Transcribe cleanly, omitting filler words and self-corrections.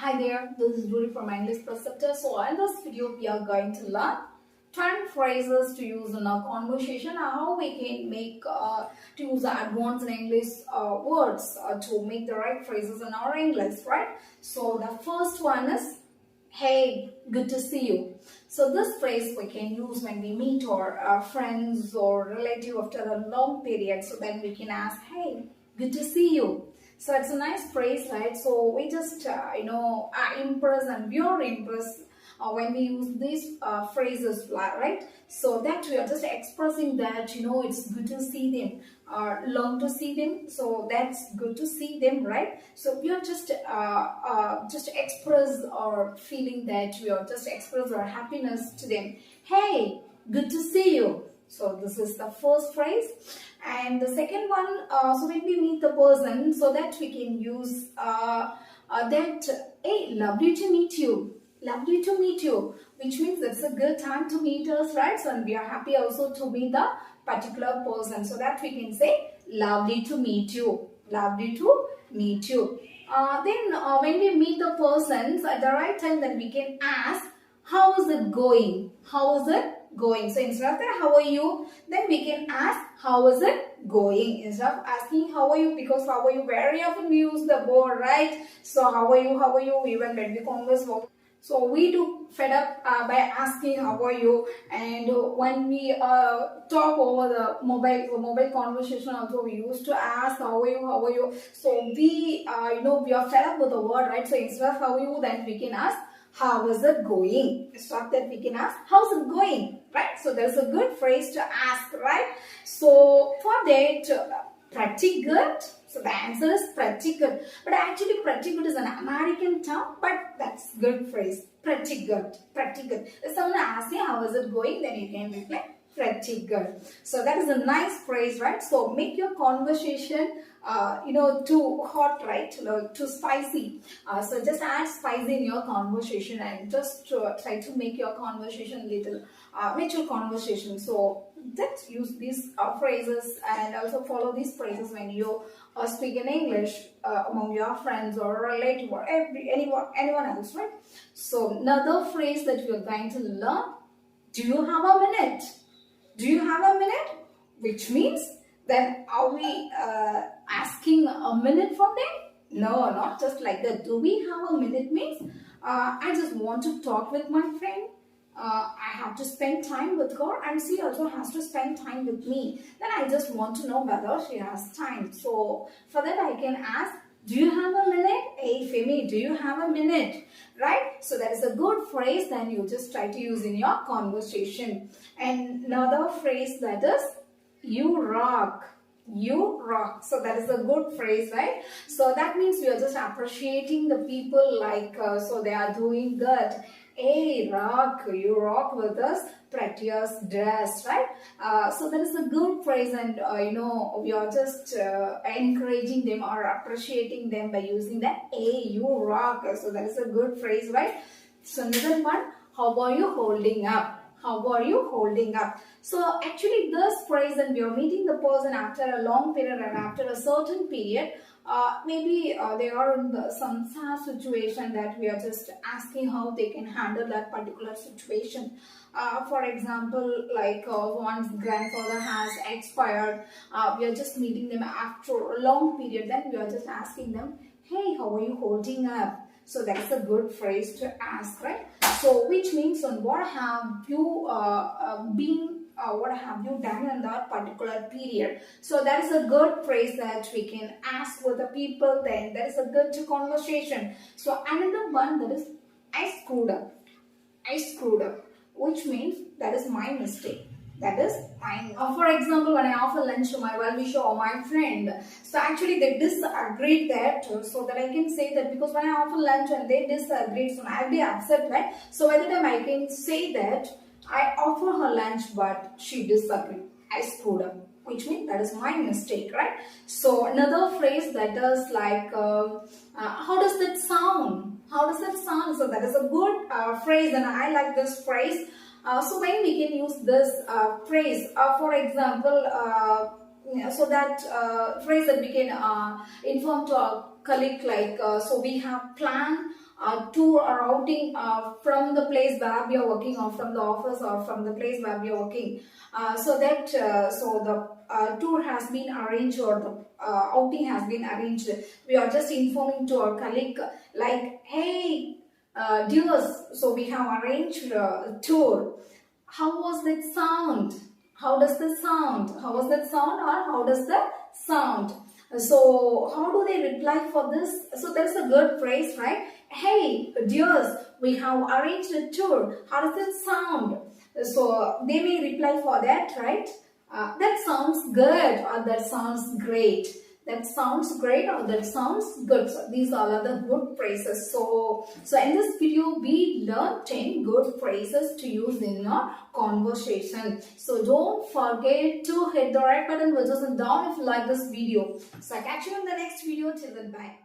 Hi there, this is Rudy from English Preceptor. So in this video, we are going to learn 10 phrases to use in a conversation and how we can make to use advanced English words to make the right phrases in our English, right? So the first one is, hey, good to see you. So this phrase we can use when we meet our friends or relative after a long period. So then we can ask, hey, good to see you. So it's a nice phrase, right? So we just, are impressed and we are impressed when we use these phrases, right? So that we are just expressing that, it's good to see them, long to see them. So that's good to see them, right? So we are just express our feeling that we are just express our happiness to them. Hey, good to see you. So this is the first phrase. And the second one, so when we meet the person, so that we can use that, hey, lovely to meet you. Lovely to meet you, which means it's a good time to meet us, right? So and we are happy also to meet the particular person. So that we can say, lovely to meet you. Lovely to meet you. Then when we meet the persons at the right time, then we can ask, how is it going? How is it going? So instead of that, how are you? Then we can ask, how is it going? Instead of asking, how are you? Because how are you? Very often we use the word, right? So how are you? How are you? Even when we converse. So we do fed up by asking how are you, and when we talk over the mobile conversation also we used to ask how are you. So we we are fed up with the word, right? So instead of how are you, then we can ask how is it going. Instead of that we can ask how's it going, right? So there's a good phrase to ask, right? So for that, pretty good. So the answer is pretty good. But actually pretty good is an American term, but that's good phrase. Pretty good. Pretty good. If someone asks you how is it going, then you can reply pretty good. So that is a nice phrase, right? So make your conversation too hot, right? Too spicy. So just add spice in your conversation and just try to make your conversation a little mature conversation. So just use these phrases and also follow these phrases when you speak in English among your friends or relative or anyone else, right? So another phrase that we are going to learn, do you have a minute? Do you have a minute? Which means, then are we asking a minute from them? No, not just like that. Do we have a minute means, I just want to talk with my friend. I have to spend time with her and she also has to spend time with me. Then I just want to know whether she has time. So for that I can ask, do you have a minute? Hey Femi, do you have a minute? Right? So that is a good phrase. Then you just try to use in your conversation. And another phrase that is, you rock. You rock. So that is a good phrase, right? So that means we are just appreciating the people, like so they are doing good. Hey, rock, you rock with us, prettiest dress, right? So that is a good phrase, and we are just encouraging them or appreciating them by using that. Hey, you rock. So that is a good phrase, right? So another one, how are you holding up? How are you holding up? So actually this phrase, and we are meeting the person after a long period and after a certain period, maybe they are in some sad situation that we are just asking how they can handle that particular situation. For example, like one's grandfather has expired, we are just meeting them after a long period, then we are just asking them, hey, how are you holding up? So that's a good phrase to ask, right? So which means, on what have you what have you done in that particular period? So that is a good phrase that we can ask with the people. Then that is a good conversation. So another one, that is, I screwed up. I screwed up, which means that is my mistake. That is mine. For example, when I offer lunch to my well-wisher or my friend, so actually they disagreed that, so that I can say that because when I offer lunch and they disagreed, so I'll be upset, right? So by the time I can say that I offer her lunch but she disagreed, I screwed up, which means that is my mistake, right? So another phrase that is like, how does that sound? How does that sound? So that is a good phrase, and I like this phrase. So when we can use this phrase, for example, so that phrase that we can inform to our colleague, like, so we have planned tour or outing from the place where we are working, or from the office, or from the place where we are working, so that so the tour has been arranged, or the outing has been arranged. We are just informing to our colleague like, hey, dears, so we have arranged a tour. How was that sound? How does the sound? How was that sound, or how does the sound? So how do they reply for this? So there's a good phrase, right? Hey, dears, we have arranged a tour. How does it sound? So they may reply for that, right? That sounds good, or that sounds great. That sounds great, or that sounds good. So these all are the good phrases. So in this video we learned 10 good phrases to use in our conversation. So don't forget to hit the right button, which is down, if you like this video. So I'll catch you in the next video. Till then, bye.